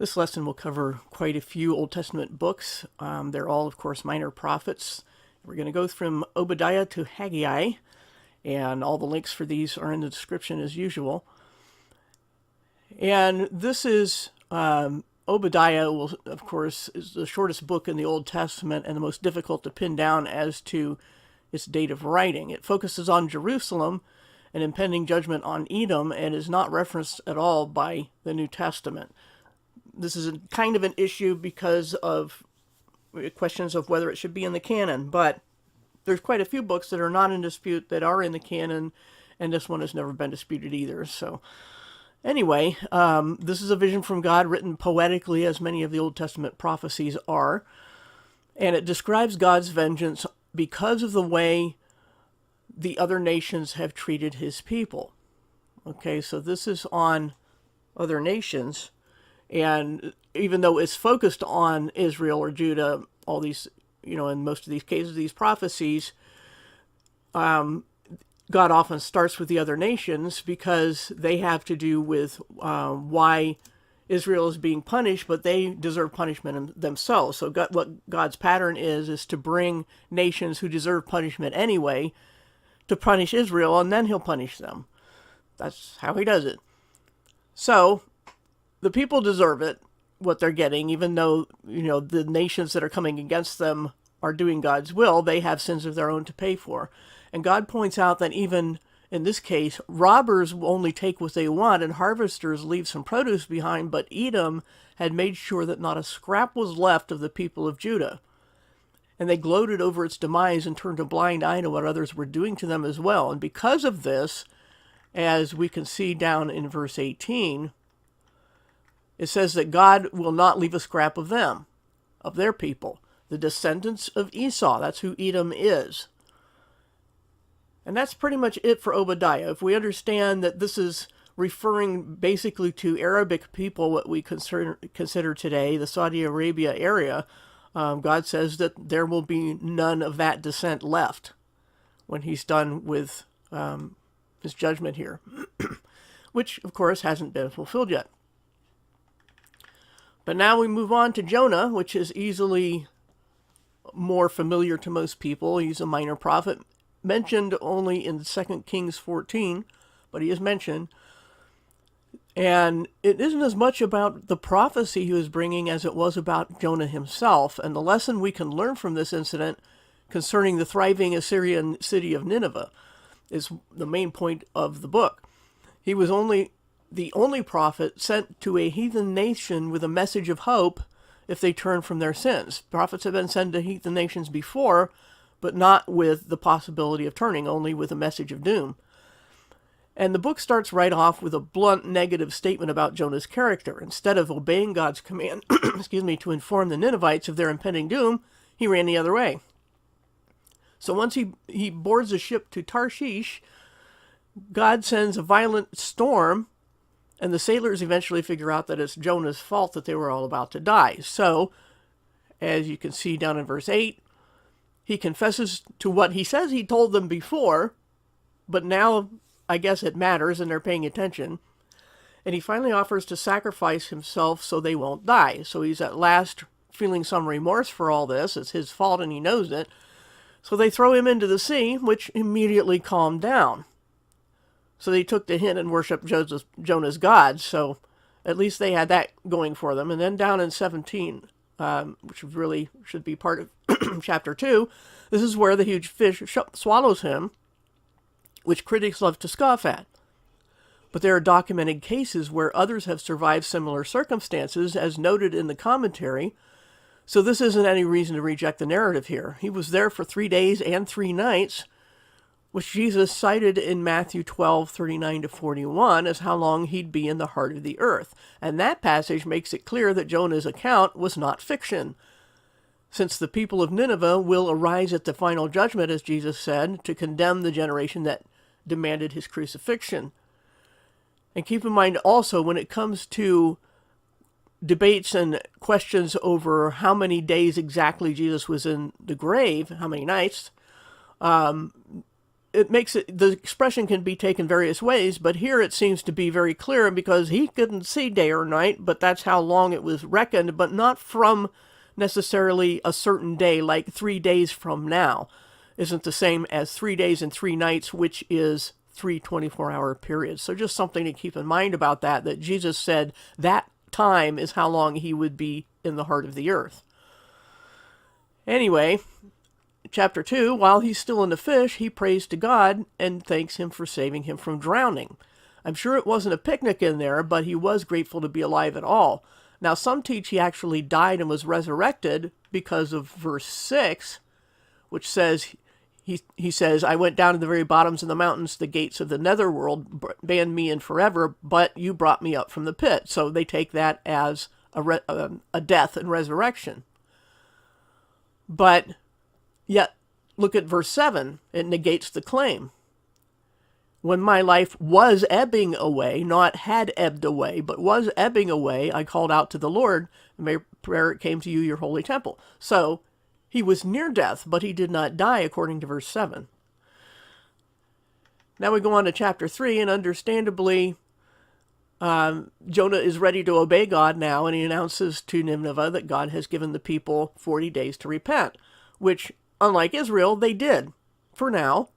This lesson will cover quite a few Old Testament books. They're all, of course, minor prophets. We're going to go from Obadiah to Haggai, and all the links for these are in the description as usual. And this is Obadiah, of course, is the shortest book in the Old Testament and the most difficult to pin down as to its date of writing. It focuses on Jerusalem and impending judgment on Edom and is not referenced at all by the New Testament. This is kind of an issue because of questions of whether it should be in the canon, but there's quite a few books that are not in dispute that are in the canon, and this one has never been disputed either. So anyway, this is a vision from God written poetically, as many of the Old Testament prophecies are, and it describes God's vengeance because of the way the other nations have treated his people. Okay, so this is on other nations, and even though it's focused on Israel or Judah, all these, in most of these cases, these prophecies, God often starts with the other nations because they have to do with why Israel is being punished, but they deserve punishment themselves. So what God's pattern is to bring nations who deserve punishment anyway to punish Israel, and then he'll punish them. That's how he does it. So the people deserve it, what they're getting, even though, the nations that are coming against them are doing God's will. They have sins of their own to pay for. And God points out that even in this case, robbers will only take what they want and harvesters leave some produce behind, but Edom had made sure that not a scrap was left of the people of Judah. And they gloated over its demise and turned a blind eye to what others were doing to them as well. And because of this, as we can see down in verse 18, it says that God will not leave a scrap of them, of their people, the descendants of Esau. That's who Edom is. And that's pretty much it for Obadiah. If we understand that this is referring basically to Arabic people, what we consider today the Saudi Arabia area, God says that there will be none of that descent left when he's done with his judgment here, which, of course, hasn't been fulfilled yet. But now we move on to Jonah, which is easily more familiar to most people. He's a minor prophet, mentioned only in 2 Kings 14, but he is mentioned. And it isn't as much about the prophecy he was bringing as it was about Jonah himself. And the lesson we can learn from this incident concerning the thriving Assyrian city of Nineveh is the main point of the book. He was the only prophet sent to a heathen nation with a message of hope if they turn from their sins. Prophets have been sent to heathen nations before, but not with the possibility of turning, only with a message of doom. And the book starts right off with a blunt negative statement about Jonah's character. Instead of obeying God's command, to inform the Ninevites of their impending doom, he ran the other way. So once he boards a ship to Tarshish, God sends a violent storm, and the sailors eventually figure out that it's Jonah's fault that they were all about to die. So, as you can see down in verse 8, he confesses to what he says he told them before, but now I guess it matters and they're paying attention. And he finally offers to sacrifice himself so they won't die. So he's at last feeling some remorse for all this. It's his fault and he knows it. So they throw him into the sea, which immediately calmed down. So they took the hint and worshiped Jonah's God. So at least they had that going for them. And then down in 17, which really should be part of chapter 2, this is where the huge fish swallows him, which critics love to scoff at. But there are documented cases where others have survived similar circumstances, as noted in the commentary. So this isn't any reason to reject the narrative here. He was there for 3 days and 3 nights, which Jesus cited in Matthew 12:39-41 as how long he'd be in the heart of the earth. And that passage makes it clear that Jonah's account was not fiction, since the people of Nineveh will arise at the final judgment, as Jesus said, to condemn the generation that demanded his crucifixion. And keep in mind also, when it comes to debates and questions over how many days exactly Jesus was in the grave, how many nights, it makes it, the expression can be taken various ways, but here it seems to be very clear because he couldn't see day or night, but that's how long it was reckoned, but not from necessarily a certain day, like 3 days from now isn't the same as 3 days and 3 nights, which is 3 24-hour periods. So just something to keep in mind about that Jesus said that time is how long he would be in the heart of the earth. Anyway, chapter 2, while he's still in the fish, he prays to God and thanks him for saving him from drowning. I'm sure it wasn't a picnic in there, but he was grateful to be alive at all. Now, some teach he actually died and was resurrected because of verse 6, which says, he says, I went down to the very bottoms of the mountains, the gates of the netherworld banned me in forever, but you brought me up from the pit. So they take that as a death and resurrection. But yet, look at verse 7. It negates the claim. When my life was ebbing away, not had ebbed away, but was ebbing away, I called out to the Lord, and my prayer came to you, your holy temple. So he was near death, but he did not die, according to verse 7. Now we go on to chapter 3, and understandably, Jonah is ready to obey God now, and he announces to Nineveh that God has given the people 40 days to repent, which, unlike Israel, they did, for now.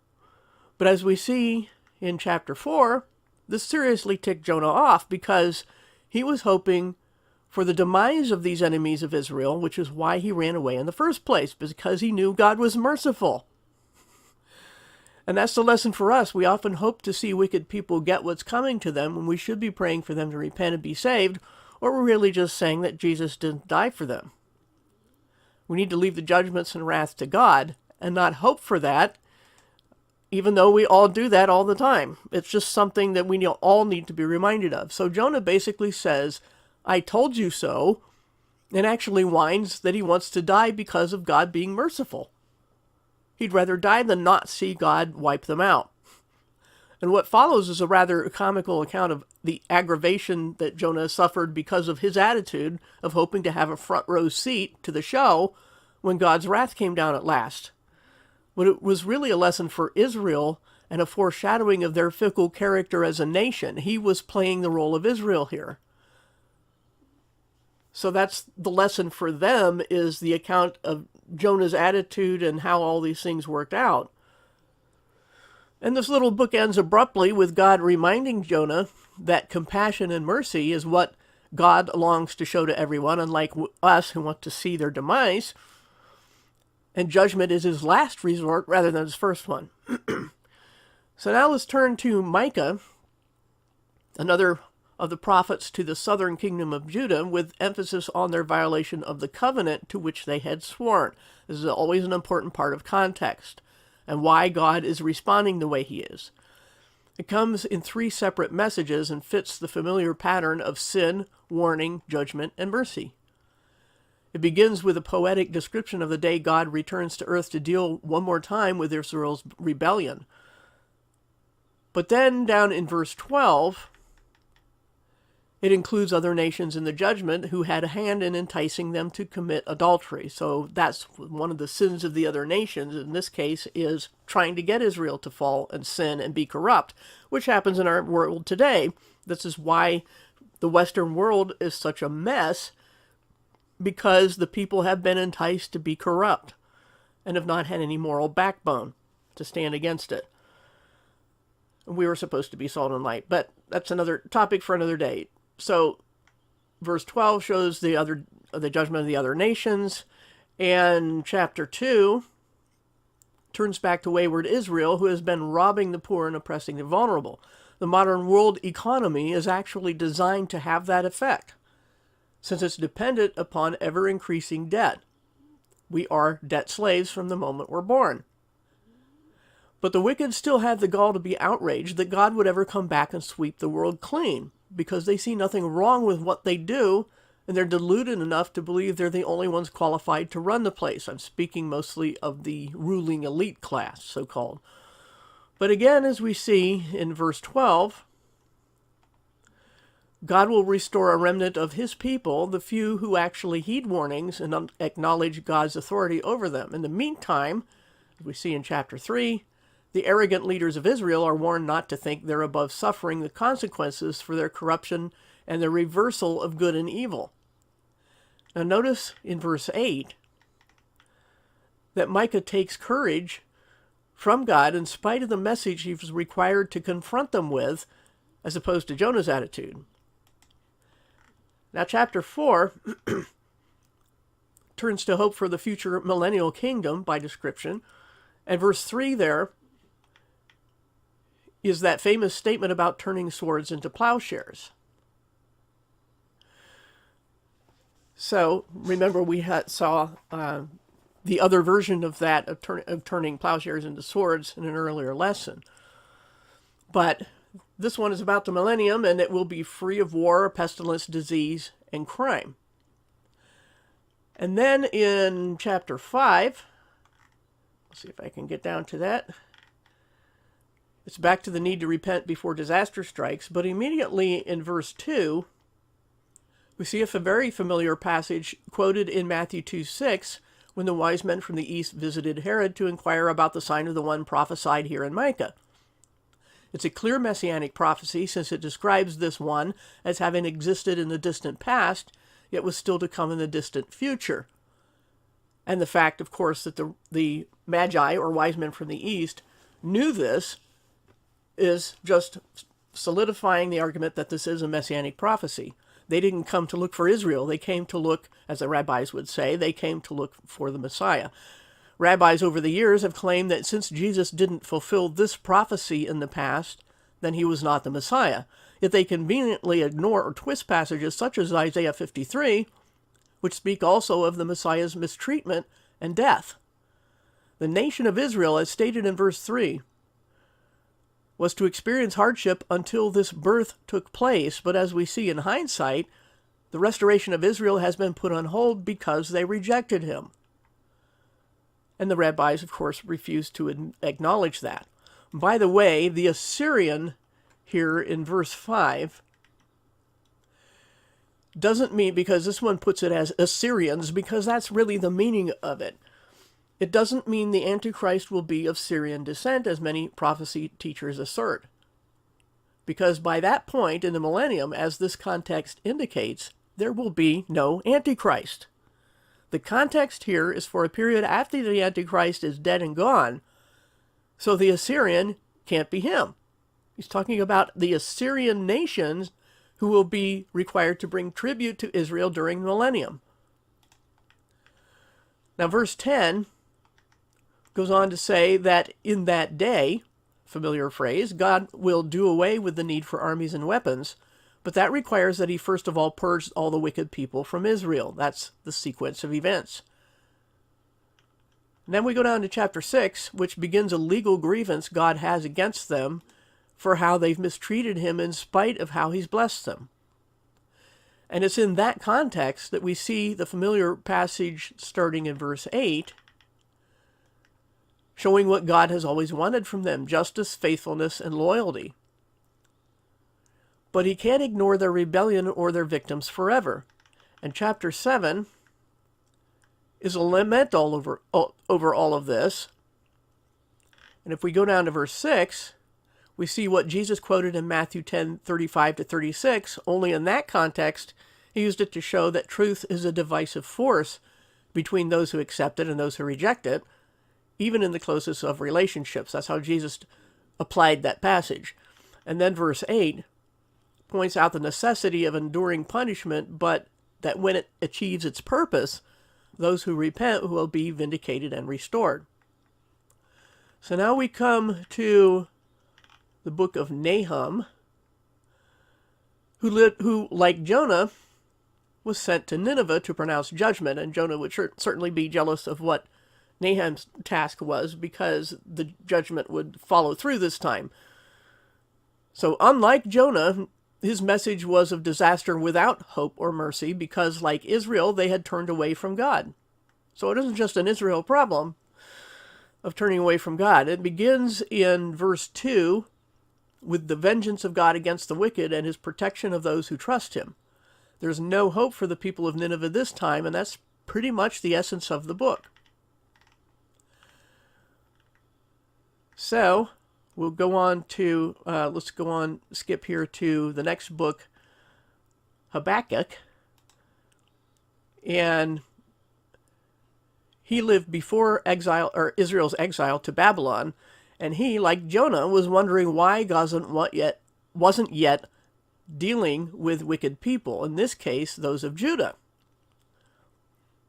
But as we see in chapter 4, this seriously ticked Jonah off because he was hoping for the demise of these enemies of Israel, which is why he ran away in the first place, because he knew God was merciful. And that's the lesson for us. We often hope to see wicked people get what's coming to them when we should be praying for them to repent and be saved, or we're really just saying that Jesus didn't die for them. We need to leave the judgments and wrath to God and not hope for that, even though we all do that all the time. It's just something that we all need to be reminded of. So Jonah basically says, I told you so, and actually whines that he wants to die because of God being merciful. He'd rather die than not see God wipe them out. And what follows is a rather comical account of the aggravation that Jonah suffered because of his attitude of hoping to have a front row seat to the show when God's wrath came down at last. But it was really a lesson for Israel and a foreshadowing of their fickle character as a nation. He was playing the role of Israel here. So that's the lesson for them, is the account of Jonah's attitude and how all these things worked out. And this little book ends abruptly with God reminding Jonah that compassion and mercy is what God longs to show to everyone, unlike us who want to see their demise. And judgment is his last resort rather than his first one. So now let's turn to Micah, another of the prophets to the southern kingdom of Judah, with emphasis on their violation of the covenant to which they had sworn. This is always an important part of context, and why God is responding the way he is. It comes in 3 separate messages and fits the familiar pattern of sin, warning, judgment, and mercy. It begins with a poetic description of the day God returns to earth to deal one more time with Israel's rebellion. But then down in verse 12, it includes other nations in the judgment who had a hand in enticing them to commit adultery. So that's one of the sins of the other nations, in this case, is trying to get Israel to fall and sin and be corrupt, which happens in our world today. This is why the Western world is such a mess, because the people have been enticed to be corrupt and have not had any moral backbone to stand against it. We were supposed to be salt and light, but that's another topic for another day. So verse 12 shows the judgment of the other nations, and chapter 2 turns back to wayward Israel, who has been robbing the poor and oppressing the vulnerable. The modern world economy is actually designed to have that effect, since it's dependent upon ever-increasing debt. We are debt slaves from the moment we're born. But the wicked still have the gall to be outraged that God would ever come back and sweep the world clean, because they see nothing wrong with what they do, and they're deluded enough to believe they're the only ones qualified to run the place. I'm speaking mostly of the ruling elite class, so-called. But again, as we see in verse 12, God will restore a remnant of his people, the few who actually heed warnings and acknowledge God's authority over them. In the meantime, as we see in chapter 3, The arrogant leaders of Israel are warned not to think they're above suffering the consequences for their corruption and the reversal of good and evil. Now notice in verse 8 that Micah takes courage from God in spite of the message he was required to confront them with, as opposed to Jonah's attitude. Now chapter 4 turns to hope for the future millennial kingdom by description, and verse 3 there is that famous statement about turning swords into plowshares. So remember, we saw the other version of that, of turning plowshares into swords, in an earlier lesson. But this one is about the millennium, and it will be free of war, pestilence, disease, and crime. And then in chapter 5, let's see if I can get down to that. It's back to the need to repent before disaster strikes, but immediately in verse 2, we see a very familiar passage quoted in Matthew 2:6, when the wise men from the east visited Herod to inquire about the sign of the one prophesied here in Micah. It's a clear messianic prophecy, since it describes this one as having existed in the distant past, yet was still to come in the distant future. And the fact, of course, that the magi, or wise men from the east, knew this is just solidifying the argument that this is a messianic prophecy. They didn't come to look for Israel. They came to look, as the rabbis would say, they came to look for the Messiah. Rabbis over the years have claimed that since Jesus didn't fulfill this prophecy in the past, then he was not the Messiah. Yet they conveniently ignore or twist passages such as Isaiah 53, which speak also of the Messiah's mistreatment and death. The nation of Israel, as stated in verse 3, was to experience hardship until this birth took place, but as we see in hindsight, the restoration of Israel has been put on hold because they rejected him. And the rabbis, of course, refused to acknowledge that. By the way, the Assyrian here in verse 5 doesn't mean, because this one puts it as Assyrians, because that's really the meaning of it. It doesn't mean the Antichrist will be of Syrian descent, as many prophecy teachers assert. Because by that point in the millennium, as this context indicates, there will be no Antichrist. The context here is for a period after the Antichrist is dead and gone, so the Assyrian can't be him. He's talking about the Assyrian nations who will be required to bring tribute to Israel during the millennium. Now verse 10 goes on to say that in that day, familiar phrase, God will do away with the need for armies and weapons, but that requires that he first of all purge all the wicked people from Israel. That's the sequence of events. And then we go down to chapter 6, which begins a legal grievance God has against them for how they've mistreated him in spite of how he's blessed them. And it's in that context that we see the familiar passage starting in verse 8, showing what God has always wanted from them: justice, faithfulness, and loyalty. But he can't ignore their rebellion or their victims forever. And chapter 7 is a lament over all of this. And if we go down to verse 6, we see what Jesus quoted in Matthew 10:35-36, only in that context, he used it to show that truth is a divisive force between those who accept it and those who reject it, even in the closest of relationships. That's how Jesus applied that passage. And then verse 8 points out the necessity of enduring punishment, but that when it achieves its purpose, those who repent will be vindicated and restored. So now we come to the book of Nahum, who, like Jonah, was sent to Nineveh to pronounce judgment, and Jonah would certainly be jealous of what Nahum's task was, because the judgment would follow through this time. So unlike Jonah, his message was of disaster without hope or mercy, because like Israel, they had turned away from God. So it isn't just an Israel problem of turning away from God. It begins in verse 2 with the vengeance of God against the wicked and his protection of those who trust him. There's no hope for the people of Nineveh this time, and that's pretty much the essence of the book. So we'll go on to, skip here to the next book, Habakkuk. And he lived before exile, or Israel's exile to Babylon. And he, like Jonah, was wondering why God wasn't yet dealing with wicked people, in this case, those of Judah.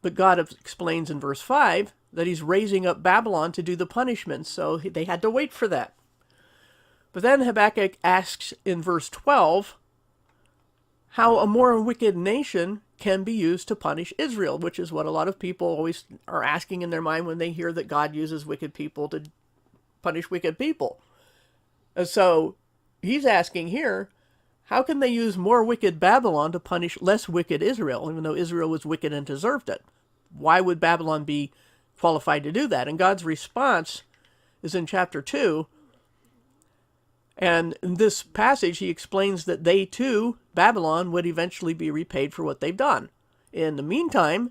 But God explains in verse 5 that he's raising up Babylon to do the punishment, so they had to wait for that. But then Habakkuk asks in verse 12 how a more wicked nation can be used to punish Israel, which is what a lot of people always are asking in their mind when they hear that God uses wicked people to punish wicked people. And so he's asking here, how can they use more wicked Babylon to punish less wicked Israel, even though Israel was wicked and deserved it? Why would Babylon be qualified to do that? And God's response is in chapter 2. And in this passage, he explains that they too, Babylon, would eventually be repaid for what they've done. In the meantime,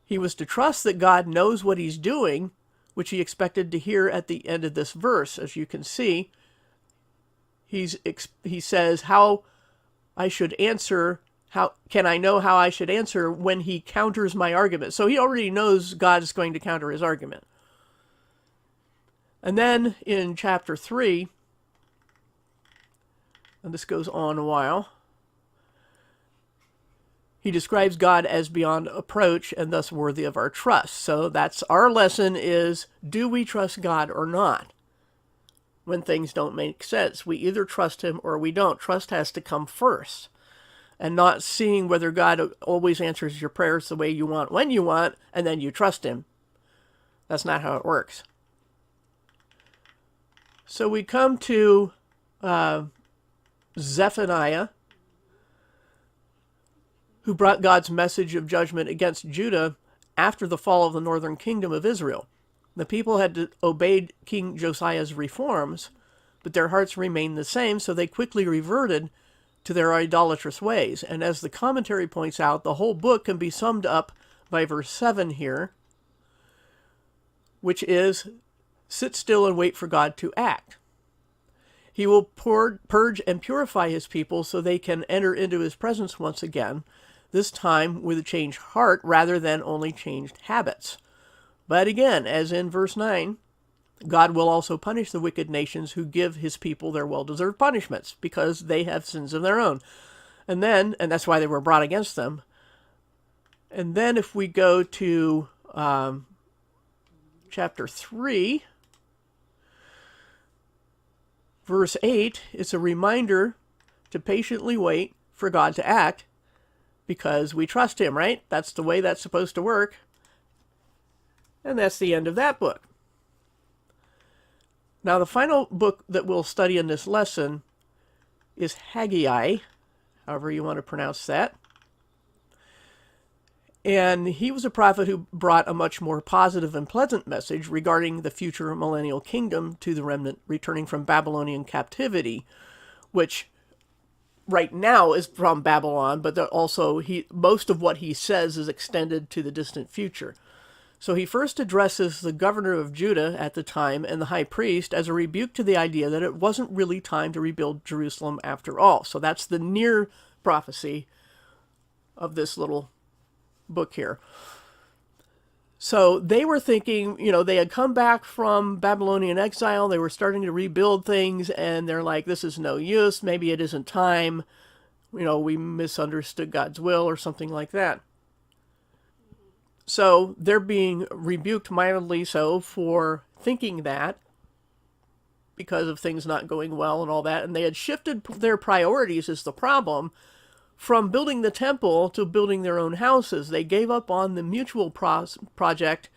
he was to trust that God knows what he's doing, which he expected to hear at the end of this verse. As you can see, he says, how can I know how I should answer when he counters my argument? So he already knows God is going to counter his argument. And then in chapter 3, and this goes on a while, he describes God as beyond approach and thus worthy of our trust. So that's our lesson is, do we trust God or not? When things don't make sense, we either trust him or we don't. Trust has to come first. And not seeing whether God always answers your prayers the way you want, when you want, and then you trust him. That's not how it works. So we come to Zephaniah, who brought God's message of judgment against Judah after the fall of the northern kingdom of Israel. The people had obeyed King Josiah's reforms, but their hearts remained the same, so they quickly reverted to their idolatrous ways. And as the commentary points out, the whole book can be summed up by verse 7 here, which is, sit still and wait for God to act. He will purge and purify his people so they can enter into his presence once again, this time with a changed heart rather than only changed habits. But again, as in verse 9, God will also punish the wicked nations who give his people their well-deserved punishments because they have sins of their own. And that's why they were brought against them. And then if we go to chapter 3, verse 8, it's a reminder to patiently wait for God to act because we trust him, right? That's the way that's supposed to work. And that's the end of that book. Now, the final book that we'll study in this lesson is Haggai, however you want to pronounce that. And he was a prophet who brought a much more positive and pleasant message regarding the future millennial kingdom to the remnant returning from Babylonian captivity, which right now is from Babylon, but also most of what he says is extended to the distant future. So he first addresses the governor of Judah at the time and the high priest as a rebuke to the idea that it wasn't really time to rebuild Jerusalem after all. So that's the near prophecy of this little book here. So they were thinking, they had come back from Babylonian exile, they were starting to rebuild things, and they're like, this is no use, maybe it isn't time, we misunderstood God's will or something like that. So they're being rebuked mildly so for thinking that because of things not going well and all that. And they had shifted their priorities is the problem from building the temple to building their own houses. They gave up on the mutual project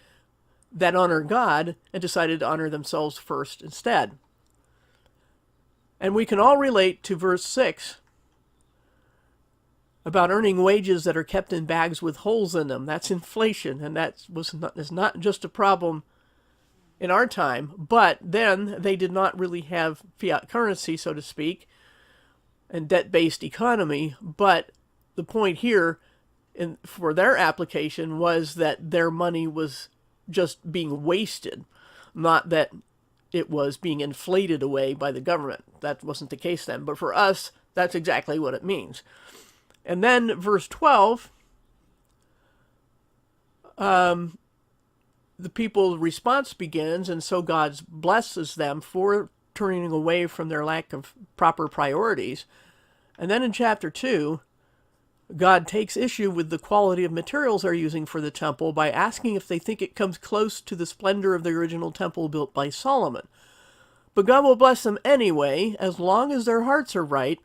that honored God and decided to honor themselves first instead. And we can all relate to verse 6 about earning wages that are kept in bags with holes in them. That's inflation, and is not just a problem in our time, but then they did not really have fiat currency, so to speak, and debt-based economy. But the point here for their application was that their money was just being wasted, not that it was being inflated away by the government. That wasn't the case then. But for us, that's exactly what it means. And then verse 12, the people's response begins, and so God blesses them for turning away from their lack of proper priorities. And then in chapter 2, God takes issue with the quality of materials they're using for the temple by asking if they think it comes close to the splendor of the original temple built by Solomon. But God will bless them anyway, as long as their hearts are right,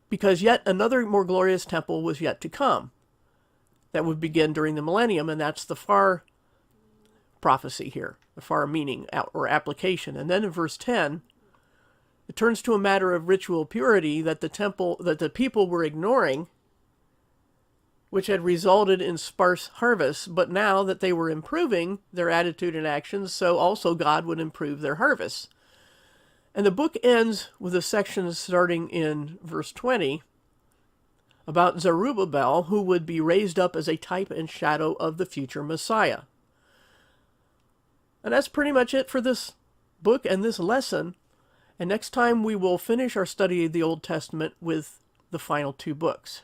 because yet another more glorious temple was yet to come. That would begin during the millennium, and that's the far prophecy here, the far meaning or application. And then in verse 10, it turns to a matter of ritual purity that the people were ignoring, which had resulted in sparse harvests. But now that they were improving their attitude and actions, so also God would improve their harvests. And the book ends with a section starting in verse 20 about Zerubbabel, who would be raised up as a type and shadow of the future Messiah. And that's pretty much it for this book and this lesson. And next time we will finish our study of the Old Testament with the final 2 books.